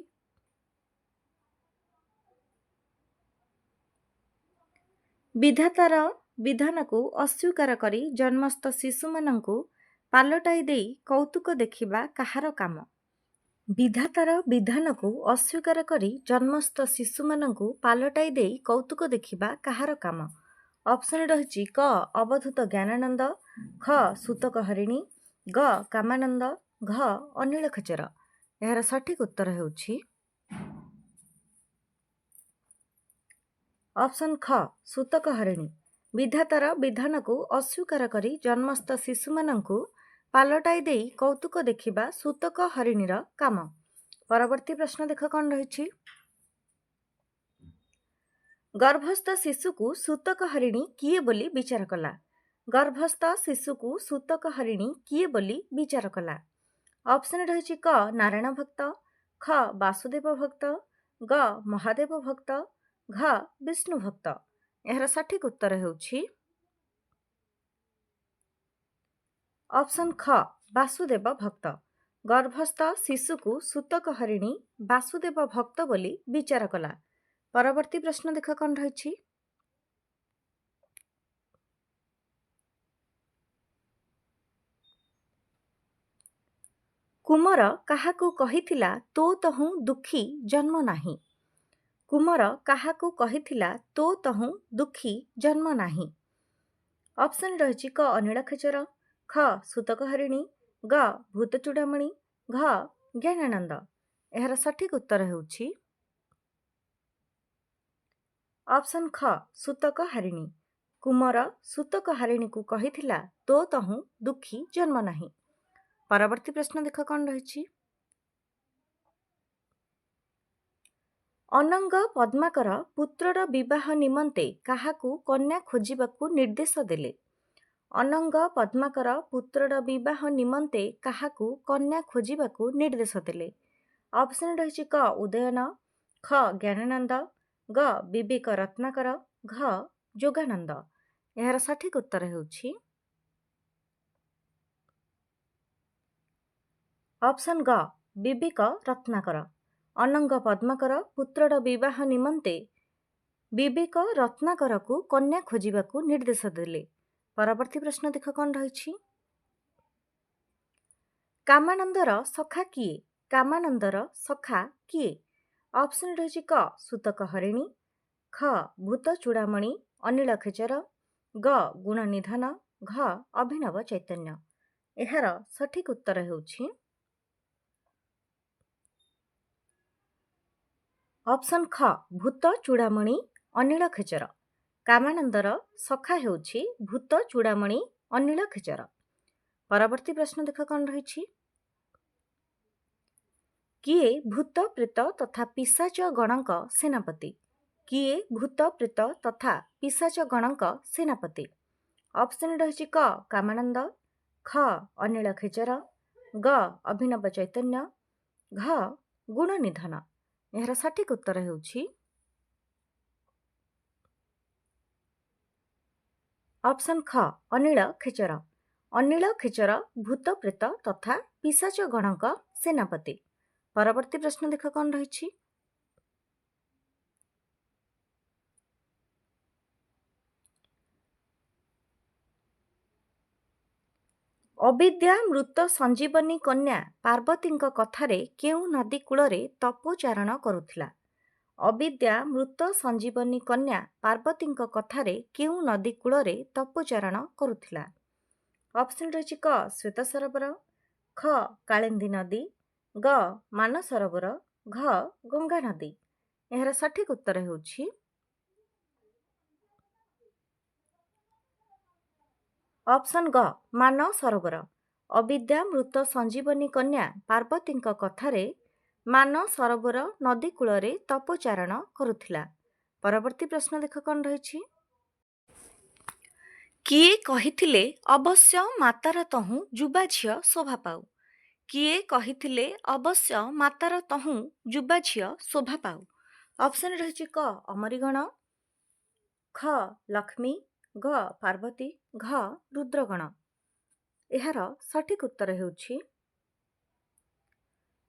[SPEAKER 1] विधातार विधानକୁ अस्वीकार କରି ଜନ୍ମସ୍ଥ ଶିଶୁମାନଙ୍କୁ ପାଲଟାଇ ଦେଇ କୌତୁକ ଦେଖିବା କାହାର କାମ? ବିଧାତାର ବିଧାନକୁ ଅସ୍ୱୀକାର କରି ଜନ୍ମସ୍ଥ ଶିଶୁମାନଙ୍କୁ ପାଲଟାଇ ଦେଇ କୌତୁକ ଦେଖିବା କାହାର କାମ? ଅପସନ୍ ରହିଛି କ ଅବଧୂତ ଜ୍ଞାନାନନ୍ଦ, ଖ ସୂତକ ହରିଣୀ, ଗ କାମାନନ୍ଦ, ଘ ଅନିଳ ଖେଚର। ଏହାର ସଠିକ ଉତ୍ତର ହେଉଛି ଅପସନ୍ ଖ ସୂତକ ହରିଣୀ। ବିଧାତାର ବିଧାନକୁ ଅସ୍ୱୀକାର କରି ଜନ୍ମସ୍ଥ ଶିଶୁମାନଙ୍କୁ ପାଲଟାଇ ଦେଇ କୌତୁକ ଦେଖିବା ସୂତକ ହରିଣୀର କାମ। ପରବର୍ତ୍ତୀ ପ୍ରଶ୍ନ ଦେଖ କ'ଣ ରହିଛି। ଗର୍ଭସ୍ଥ ଶିଶୁକୁ ସୂତକ ହରିଣୀ କିଏ ବୋଲି ବିଚାର କଲା? ଗର୍ଭସ୍ଥ ଶିଶୁକୁ ସୂତକ ହରିଣୀ କିଏ ବୋଲି ବିଚାର କଲା? ଅପସନ୍ ରହିଛି କ ନାରାୟଣ ଭକ୍ତ, ଖ ବାସୁଦେବ ଭକ୍ତ, ଗ ମହାଦେବ ଭକ୍ତ, ଘ ବିଷ୍ଣୁ ଭକ୍ତ। ଏହାର ସଠିକ ଉତ୍ତର ହେଉଛି ଅପସନ୍ ଖ ବାସୁଦେବ ଭକ୍ତ। ଗର୍ଭସ୍ଥ ଶିଶୁକୁ ସୂତକ ହରିଣୀ ବାସୁଦେବ ଭକ୍ତ ବୋଲି ବିଚାର କଲା। ପରବର୍ତ୍ତୀ ପ୍ରଶ୍ନ ଦେଖ କ'ଣ ରହିଛି। କୁମର କାହାକୁ କହିଥିଲା ତୋ ତହୁଁ ଦୁଃଖୀ ଜନ୍ମ ନାହିଁ? କୁମର କାହାକୁ କହିଥିଲା ତୋ ତହୁଁ ଦୁଃଖୀ ଜନ୍ମ ନାହିଁ? ଅପସନ୍ ରହିଛି କ ଅନିଳ ଖେଚର, ଖ ସୂତକ ହରିଣୀ, ଗ ଭୂତ ଚୂଡ଼ାମଣି, ଘ ଜ୍ଞାନାନନ୍ଦ। ଏହାର ସଠିକ ଉତ୍ତର ହେଉଛି ଅପସନ୍ ଖ ସୂତକ ହରିଣୀ। କୁମର ସୂତକ ହରିଣୀକୁ କହିଥିଲା ତୋ ତହୁଁ ଦୁଃଖୀ ଜନ୍ମ ନାହିଁ। ପରବର୍ତ୍ତୀ ପ୍ରଶ୍ନ ଦେଖ କ'ଣ ରହିଛି। ଅନଙ୍ଗ ପଦ୍ମାକର ପୁତ୍ରର ବିବାହ ନିମନ୍ତେ କାହାକୁ କନ୍ୟା ଖୋଜିବାକୁ ନିର୍ଦ୍ଦେଶ ଦେଲେ? ଅନଙ୍ଗ ପଦ୍ମାକର ପୁତ୍ରର ବିବାହ ନିମନ୍ତେ କାହାକୁ କନ୍ୟା ଖୋଜିବାକୁ ନିର୍ଦ୍ଦେଶ ଦେଲେ? ଅପସନ୍ ରହିଛି କ ଉଦୟନ, ଖ ଜ୍ଞାନାନନ୍ଦ, ଗ ବିବେକ ରତ୍ନାକର, ଘ ଯୋଗାନନ୍ଦ। ଏହାର ସଠିକ ଉତ୍ତର ହେଉଛି ଅପସନ୍ ଗ ବିବେକ ରତ୍ନାକର। ଅନଙ୍ଗ ପଦ୍ମାକର ପୁତ୍ରର ବିବାହ ନିମନ୍ତେ ବିବେକ ରତ୍ନାକରକୁ କନ୍ୟା ଖୋଜିବାକୁ ନିର୍ଦ୍ଦେଶ ଦେଲେ। ପରବର୍ତ୍ତୀ ପ୍ରଶ୍ନ ଦେଖ କ'ଣ ରହିଛି। କାମାନନ୍ଦର ସଖା କିଏ? କାମାନନ୍ଦର ସଖା କିଏ? ଅପସନ୍ ରହିଛି କ ସୂତକ ହରିଣୀ, ଖ ଭୂତ ଚୂଡ଼ାମଣି, ଅନିଳ ଖେଚର, ଗ ଗୁଣ ନିଧନ, ଘ ଅଭିନବ ଚୈତନ୍ୟ। ଏହାର ସଠିକ ଉତ୍ତର ହେଉଛି ଅପସନ୍ ଖ ଭୂତ ଚୂଡ଼ାମଣି, ଅନିଳ ଖେଚର। କାମାନନ୍ଦର ସଖା ହେଉଛି ଭୂତ ଚୂଡ଼ାମଣି, ଅନିଳ ଖେଚର। ପରବର୍ତ୍ତୀ ପ୍ରଶ୍ନ ଦେଖ କ'ଣ ରହିଛି। କିଏ ଭୂତ ପ୍ରେତ ତଥା ପିଶାଚ ଗଣଙ୍କ ସେନାପତି? କିଏ ଭୂତ ପ୍ରେତ ତଥା ପିଶାଚ ଗଣଙ୍କ ସେନାପତି? ଅପସନ୍ ରହିଛି କ କାମାନନ୍ଦ, ଖ ଅନିଳ ଖେଚର, ଗ ଅଭିନବ ଚୈତନ୍ୟ, ଘ ଗୁଣ ନିଧନ। ଏହାର ସଠିକ ଉତ୍ତର ହେଉଛି ଅପସନ୍ ଖ ଅନିଳ ଖେଚର। ଅନିଳ ଖେଚର ଭୂତ ପ୍ରେତ ତଥା ପିଶାଚ ଗଣଙ୍କ ସେନାପତି। ପରବର୍ତ୍ତୀ ପ୍ରଶ୍ନ ଦେଖ କ'ଣ ରହିଛି। ଅବିଦ୍ୟା ମୃତ ସଞ୍ଜୀବନୀ କନ୍ୟା ପାର୍ବତୀଙ୍କ କଥାରେ କେଉଁ ନଦୀ କୂଳରେ ତପୋଚାରଣ କରୁଥିଲା? ଅବିଦ୍ୟା ମୃତ ସଞ୍ଜୀବନୀ କନ୍ୟା ପାର୍ବତୀଙ୍କ କଥାରେ କେଉଁ ନଦୀ କୂଳରେ ତପୋଚାରଣ କରୁଥିଲା? ଅପସନ୍ ରହିଛି କ ଶ୍ୱେତ ସରୋବର, ଖ କାଳିନ୍ଦୀ ନଦୀ, ଗ ମାନସରୋବର, ଘ ଗଙ୍ଗା ନଦୀ। ଏହାର ସଠିକ ଉତ୍ତର ହେଉଛି ଅପସନ୍ ଗ ମାନସରୋବର। ଅବିଦ୍ୟା ମୃତ ସଞ୍ଜୀବନୀ କନ୍ୟା ପାର୍ବତୀଙ୍କ କଥାରେ ମାନସରୋବର ନଦୀ କୂଳରେ ତପୋଚାରଣ କରୁଥିଲା। ପରବର୍ତ୍ତୀ ପ୍ରଶ୍ନ ଦେଖ କ'ଣ ରହିଛି। କିଏ କହିଥିଲେ ଅବଶ୍ୟ ମାତାର ତହୁଁ ଯୁବା ଝିଅ ଶୋଭା ପାଉ? କିଏ କହିଥିଲେ ଅବଶ୍ୟ ମାତାର ତହୁଁ ଯୁବା ଝିଅ ଶୋଭା ପାଉ? ଅପସନ୍ ରହିଛି କ ଅମରିଗଣ, ଖ ଲକ୍ଷ୍ମୀ, ଗ ପାର୍ବତୀ, ଘ ରୁଦ୍ରଗଣ। ଏହାର ସଠିକ ଉତ୍ତର ହେଉଛି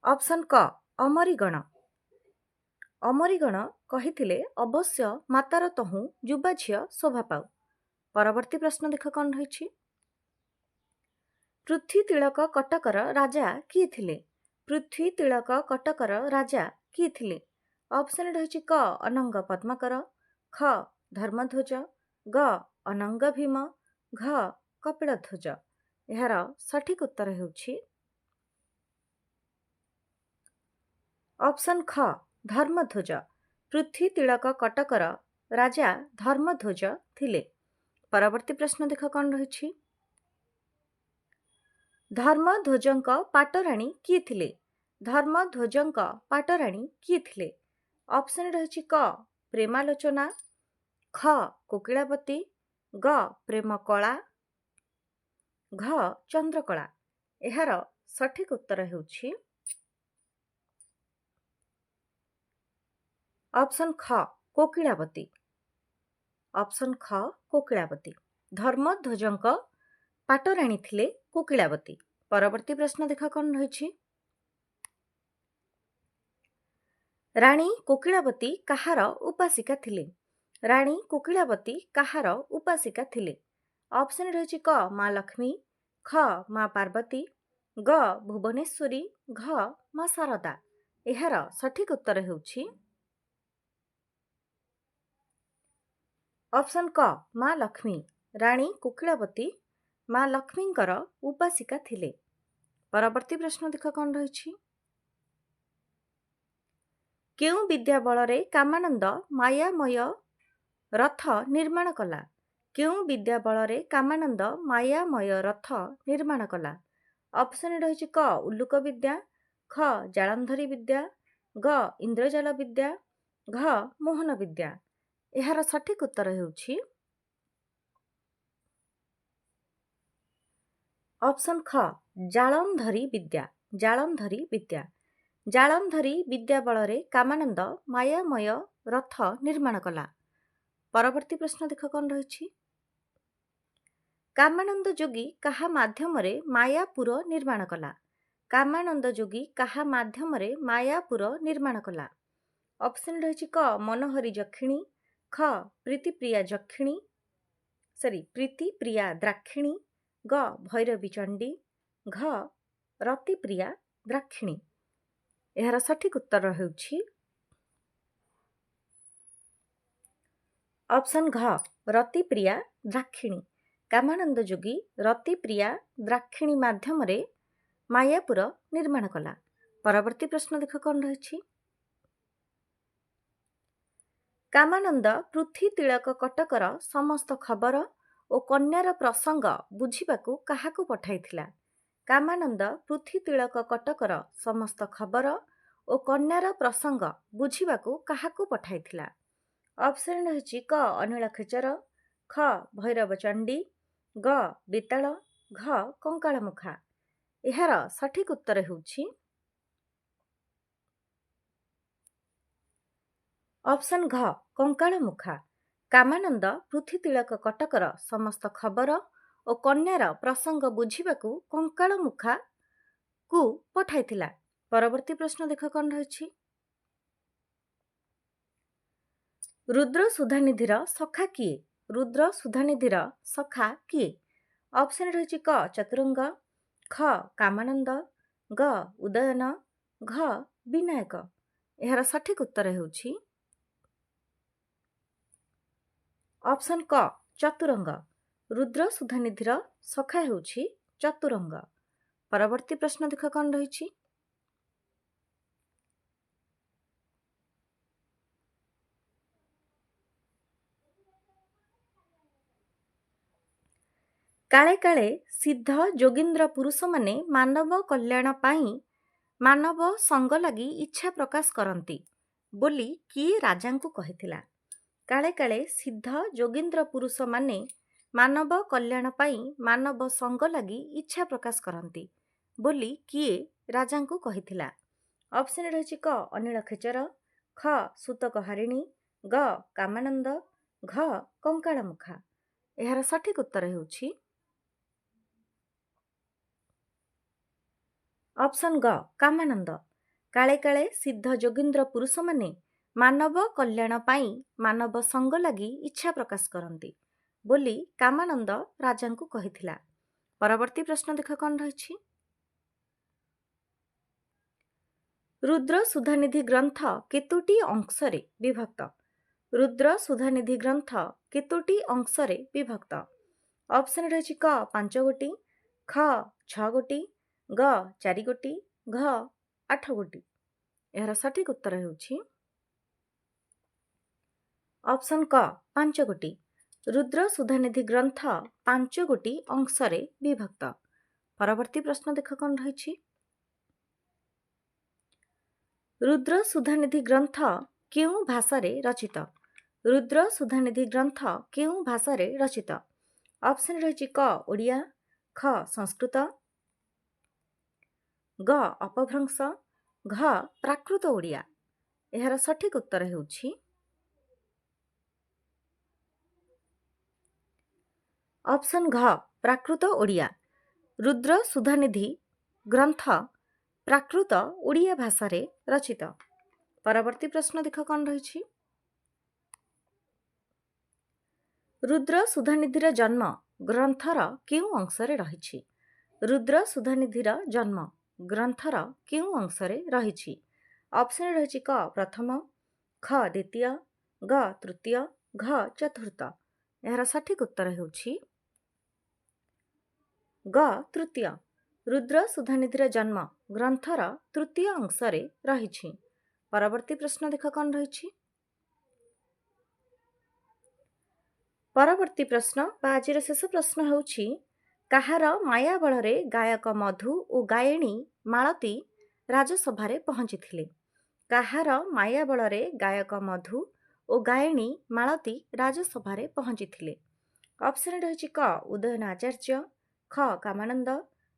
[SPEAKER 1] ଅପସନ୍ କ ଅମରିଗଣ। ଅମରିଗଣ କହିଥିଲେ ଅବଶ୍ୟ ମାତାର ତହୁଁ ଯୁବା ଝିଅ ଶୋଭା ପାଉ। ପରବର୍ତ୍ତୀ ପ୍ରଶ୍ନ ଦେଖ କ'ଣ ରହିଛି। ପୃଥ୍ୱୀ ତିଳକ କଟକର ରାଜା କିଏ ଥିଲେ? ପୃଥ୍ୱୀ ତିଳକ କଟକର ରାଜା କିଏ ଥିଲେ? ଅପସନ୍ ରହିଛି କ ଅନଙ୍ଗ ପଦ୍ମକର, ଖ ଧର୍ମଧ୍ୱଜ, ଗ ଅନଙ୍ଗ ଭୀମ, ଘ କପିଳଧ୍ୱଜ। ଏହାର ସଠିକ ଉତ୍ତର ହେଉଛି ଅପସନ୍ ଖ ଧର୍ମଧ୍ୱଜ। ପୃଥ୍ୱୀ ତିଳକ କଟକର ରାଜା ଧର୍ମଧ୍ୱଜ ଥିଲେ। ପରବର୍ତ୍ତୀ ପ୍ରଶ୍ନ ଦେଖ କ'ଣ ରହିଛି। ଧର୍ମଧ୍ୱଜଙ୍କ ପାଟରାଣୀ କିଏ ଥିଲେ? ଧର୍ମଧ୍ୱଜଙ୍କ ପାଟରାଣୀ କିଏ ଥିଲେ? ଅପସନ୍ ରହିଛି କ ପ୍ରେମାଲୋଚନା, ଖ କୋକିଳାବତୀ, ଗ ପ୍ରେମକଳା, ଘ ଚନ୍ଦ୍ରକଳା। ଏହାର ସଠିକ ଉତ୍ତର ହେଉଛି ଅପସନ୍ ଖ କୋକିଳାବତୀ। ଅପସନ୍ ଖ କୋକିଳାବତୀ। ଧର୍ମଧ୍ୱଜଙ୍କ ପାଟରାଣୀ ଥିଲେ କୋକିଳାବତୀ। ପରବର୍ତ୍ତୀ ପ୍ରଶ୍ନ ଦେଖ କ'ଣ ରହିଛି। ରାଣୀ କୋକିଳାବତୀ କାହାର ଉପାସିକା ଥିଲେ? ରାଣୀ କୋକିଳାବତୀ କାହାର ଉପାସିକା ଥିଲେ? ଅପସନ୍ ରହିଛି କ ମା ଲକ୍ଷ୍ମୀ, ଖ ମା ପାର୍ବତୀ, ଗ ଭୁବନେଶ୍ୱରୀ, ଘ ମା ଶାରଦା। ଏହାର ସଠିକ ଉତ୍ତର ହେଉଛି ଅପସନ୍ କ ମା ଲକ୍ଷ୍ମୀ। ରାଣୀ କୋକିଳାବତୀ ମା ଲକ୍ଷ୍ମୀଙ୍କର ଉପାସିକା ଥିଲେ। ପରବର୍ତ୍ତୀ ପ୍ରଶ୍ନ ଦେଖ କ'ଣ ରହିଛି। କେଉଁ ବିଦ୍ୟା ବଳରେ କାମାନନ୍ଦ ମାୟାମୟ ରଥ ନିର୍ମାଣ କଲା? କେଉଁ ବିଦ୍ୟା ବଳରେ କାମାନନ୍ଦ ମାୟାମୟ ରଥ ନିର୍ମାଣ କଲା? ଅପସନ୍ ରହିଛି କ ଉଲୁକ ବିଦ୍ୟା, ଖ ଜାଳନ୍ଧରୀ ବିଦ୍ୟା, ଗ ଇନ୍ଦ୍ରଜାଲ ବିଦ୍ୟା, ଘ ମୋହନ ବିଦ୍ୟା। ଏହାର ସଠିକ ଉତ୍ତର ହେଉଛି ଅପସନ୍ ଖ ଜାଳନ୍ଧରୀ ବିଦ୍ୟା। ଜାଳନ୍ଧରୀ ବିଦ୍ୟା। ଜାଳନ୍ଧରୀ ବିଦ୍ୟା ବଳରେ କାମାନନ୍ଦ ମାୟାମୟ ରଥ ନିର୍ମାଣ କଲା। ପରବର୍ତ୍ତୀ ପ୍ରଶ୍ନ ଦେଖ କ'ଣ ରହିଛି। କାମାନନ୍ଦ ଯୋଗୀ କାହା ମାଧ୍ୟମରେ ମାୟାପୁର ନିର୍ମାଣ କଲା? କାମାନନ୍ଦ ଯୋଗୀ କାହା ମାଧ୍ୟମରେ ମାୟାପୁର ନିର୍ମାଣ କଲା? ଅପସନ୍ ରହିଛି କ ମନୋହରୀ ଯକ୍ଷିଣୀ, ଖ ପ୍ରୀତିପ୍ରିୟା ଦ୍ରାକ୍ଷିଣୀ, ଗ ଭୈରବୀ ଚଣ୍ଡୀ, ଘ ରତିପ୍ରିୟା ଦ୍ରାକ୍ଷିଣୀ। ଏହାର ସଠିକ ଉତ୍ତର ହେଉଛି ଅପସନ୍ ଘ ରତିପ୍ରିୟା ଦ୍ରାକ୍ଷିଣୀ। କାମାନନ୍ଦ ଯୋଗୀ ରତିପ୍ରିୟା ଦ୍ରାକ୍ଷିଣୀ ମାଧ୍ୟମରେ ମାୟାପୁର ନିର୍ମାଣ କଲା। ପରବର୍ତ୍ତୀ ପ୍ରଶ୍ନ ଦେଖ କ'ଣ ରହିଛି। କାମାନନ୍ଦ ପୃଥ୍ୱୀ ତିଳକ କଟକର ସମସ୍ତ ଖବର ଓ କନ୍ୟାର ପ୍ରସଙ୍ଗ ବୁଝିବାକୁ କାହାକୁ ପଠାଇଥିଲା? କାମାନନ୍ଦ ପୃଥ୍ୱୀ ତିଳକ କଟକର ସମସ୍ତ ଖବର ଓ କନ୍ୟାର ପ୍ରସଙ୍ଗ ବୁଝିବାକୁ କାହାକୁ ପଠାଇଥିଲା? ଅପସନ୍ ରହିଛି କ ଅନିଳ ଖେଚର, ଖ ଭୈରବ ଚଣ୍ଡୀ, ଗ ବେତାଳ, ଘ କଙ୍କାଳମୁଖା। ଏହାର ସଠିକ ଉତ୍ତର ହେଉଛି ଅପସନ୍ ଘ କଙ୍କାଳମୁଖା। କାମାନନ୍ଦ ପୃଥ୍ୱୀ ତିଳକ କଟକର ସମସ୍ତ ଖବର ଓ କନ୍ୟାର ପ୍ରସଙ୍ଗ ବୁଝିବାକୁ କଙ୍କାଳମୁଖାକୁ ପଠାଇଥିଲା। ପରବର୍ତ୍ତୀ ପ୍ରଶ୍ନ ଦେଖ କ'ଣ ରହିଛି। ରୁଦ୍ର ସୁଧାନିଧିର ସଖା କିଏ? ରୁଦ୍ର ସୁଧାନିଧିର ସଖା କିଏ? ଅପସନ୍ ରହିଛି କ ଚତୁରଙ୍ଗ, ଖ କାମାନନ୍ଦ, ଗ ଉଦୟନ, ଘ ବିନାୟକ। ଏହାର ସଠିକ ଉତ୍ତର ହେଉଛି ଅପସନ୍ କ ଚତୁରଙ୍ଗ। ରୁଦ୍ର ସୁଧାନିଧିର ସଖା ହେଉଛି ଚତୁରଙ୍ଗ। ପରବର୍ତ୍ତୀ ପ୍ରଶ୍ନ ଦେଖ କ'ଣ ରହିଛି। କାଳେ କାଳେ ସିଦ୍ଧ ଯୋଗୀନ୍ଦ୍ର ପୁରୁଷମାନେ ମାନବ କଲ୍ୟାଣ ପାଇଁ ମାନବ ସଙ୍ଗ ଲାଗି ଇଚ୍ଛା ପ୍ରକାଶ କରନ୍ତି ବୋଲି କିଏ ରାଜାଙ୍କୁ କହିଥିଲା? କାଳେ କାଳେ ସିଦ୍ଧ ଯୋଗୀନ୍ଦ୍ର ପୁରୁଷମାନେ ମାନବ କଲ୍ୟାଣ ପାଇଁ ମାନବ ସଙ୍ଗ ଲାଗି ଇଚ୍ଛା ପ୍ରକାଶ କରନ୍ତି ବୋଲି କିଏ ରାଜାଙ୍କୁ କହିଥିଲା? ଅପସନ୍ ରହିଛି କ ଅନିଳ ଖେଚର, ଖ ସୂତକ ହାରିଣୀ, ଗ କାମାନନ୍ଦ, ଘ କଙ୍କାଳମୁଖା। ଏହାର ସଠିକ ଉତ୍ତର ହେଉଛି ଅପସନ୍ ଗ କାମାନନ୍ଦ। କାଳେ କାଳେ ସିଦ୍ଧ ଯୋଗୀନ୍ଦ୍ର ପୁରୁଷମାନେ ମାନବ କଲ୍ୟାଣ ପାଇଁ ମାନବ ସଙ୍ଗ ଲାଗି ଇଚ୍ଛା ପ୍ରକାଶ କରନ୍ତି ବୋଲି କାମାନନ୍ଦ ରାଜାଙ୍କୁ କହିଥିଲା। ପରବର୍ତ୍ତୀ ପ୍ରଶ୍ନ ଦେଖ କ'ଣ ରହିଛି। ରୁଦ୍ର ସୁଧାନିଧି ଗ୍ରନ୍ଥ କେତୋଟି ଅଂଶରେ ବିଭକ୍ତ? ରୁଦ୍ର ସୁଧାନିଧି ଗ୍ରନ୍ଥ କେତୋଟି ଅଂଶରେ ବିଭକ୍ତ? ଅପସନ୍ ରହିଛି କ 5 ଗୋଟି, ଖ 6 ଗୋଟି, ଗ 4 ଗୋଟି, ଘ 8 ଗୋଟି। ଏହାର ସଠିକ ଉତ୍ତର ହେଉଛି ଅପସନ୍ କ 5 ଗୋଟି। ରୁଦ୍ର ସୁଧାନିଧି ଗ୍ରନ୍ଥ 5 ଗୋଟି ଅଂଶରେ ବିଭକ୍ତ। ପରବର୍ତ୍ତୀ ପ୍ରଶ୍ନ ଦେଖ କ'ଣ ରହିଛି। ରୁଦ୍ର ସୁଧାନିଧି ଗ୍ରନ୍ଥ କେଉଁ ଭାଷାରେ ରଚିତ? ରୁଦ୍ର ସୁଧାନିଧି ଗ୍ରନ୍ଥ କେଉଁ ଭାଷାରେ ରଚିତ? ଅପସନ୍ ରହିଛି କ ଓଡ଼ିଆ, ଖ ସଂସ୍କୃତ, ଗ ଅପଭ୍ରଂଶ, ଘ ପ୍ରାକୃତ ଓଡ଼ିଆ। ଏହାର ସଠିକ ଉତ୍ତର ହେଉଛି ଅପସନ୍ ଘ ପ୍ରାକୃତ ଓଡ଼ିଆ। ରୁଦ୍ର ସୁଧାନିଧି ଗ୍ରନ୍ଥ ପ୍ରାକୃତ ଓଡ଼ିଆ ଭାଷାରେ ରଚିତ। ପରବର୍ତ୍ତୀ ପ୍ରଶ୍ନ ଦେଖ କ'ଣ ରହିଛି। ରୁଦ୍ର ସୁଧାନିଧିର ଜନ୍ମ ଗ୍ରନ୍ଥର କେଉଁ ଅଂଶରେ ରହିଛି? ରୁଦ୍ର ସୁଧାନିଧିର ଜନ୍ମ ଗ୍ରନ୍ଥର କେଉଁ ଅଂଶରେ ରହିଛି? ଅପସନ୍ ରହିଛି କ ପ୍ରଥମ, ଖ ଦ୍ୱିତୀୟ, ଗ ତୃତୀୟ, ଘ ଚତୁର୍ଥ। ଏହାର ସଠିକ ଉତ୍ତର ହେଉଛି ଗ ତୃତୀୟ। ରୁଦ୍ର ସୁଧାନିଧିର ଜନ୍ମ ଗ୍ରନ୍ଥର ତୃତୀୟ ଅଂଶରେ ରହିଛି। ପରବର୍ତ୍ତୀ ପ୍ରଶ୍ନ ଦେଖ କ'ଣ ରହିଛି। ପରବର୍ତ୍ତୀ ପ୍ରଶ୍ନ ବା ଆଜିର ଶେଷ ପ୍ରଶ୍ନ ହେଉଛି କାହାର ମାୟା ବଳରେ ଗାୟକ ମଧୁ ଓ ଗାୟିଣୀ ମାଳତୀ ରାଜସଭାରେ ପହଞ୍ଚିଥିଲେ? କାହାର ମାୟା ବଳରେ ଗାୟକ ମଧୁ ଓ ଗାୟିଣୀ ମାଳତୀ ରାଜସଭାରେ ପହଞ୍ଚିଥିଲେ? ଅପସନ୍ ରହିଛି କ ଉଦୟନ ଆଚାର୍ଯ୍ୟ, ଖ କାମାନନ୍ଦ,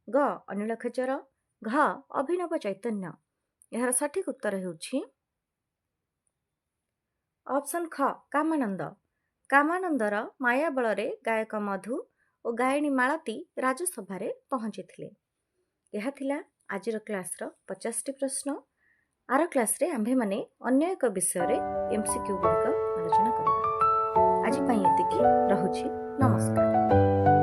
[SPEAKER 1] ଗ ଅନିଳ ଖେଚର, ଘ ଅଭିନବ ଚୈତନ୍ୟ। ଏହାର ସଠିକ ଉତ୍ତର ହେଉଛି ଅପସନ୍ ଖ କାମାନନ୍ଦ। କାମାନନ୍ଦର ମାୟା ବଳରେ ଗାୟକ ମଧୁ ଓ ଗାୟିଣୀ ମାଳତୀ ରାଜସଭାରେ ପହଞ୍ଚିଥିଲେ। ଏହା ଥିଲା ଆଜିର କ୍ଲାସ୍ର 50ଟି ପ୍ରଶ୍ନ। ଆର କ୍ଲାସ୍ରେ ଆମ୍ଭେମାନେ ଅନ୍ୟ ଏକ ବିଷୟରେ MCQ ଗୁଡ଼ିକ ଆଲୋଚନା କରିବା। ଆଜି ପାଇଁ ଏତିକି, ରହୁଛି। ନମସ୍କାର।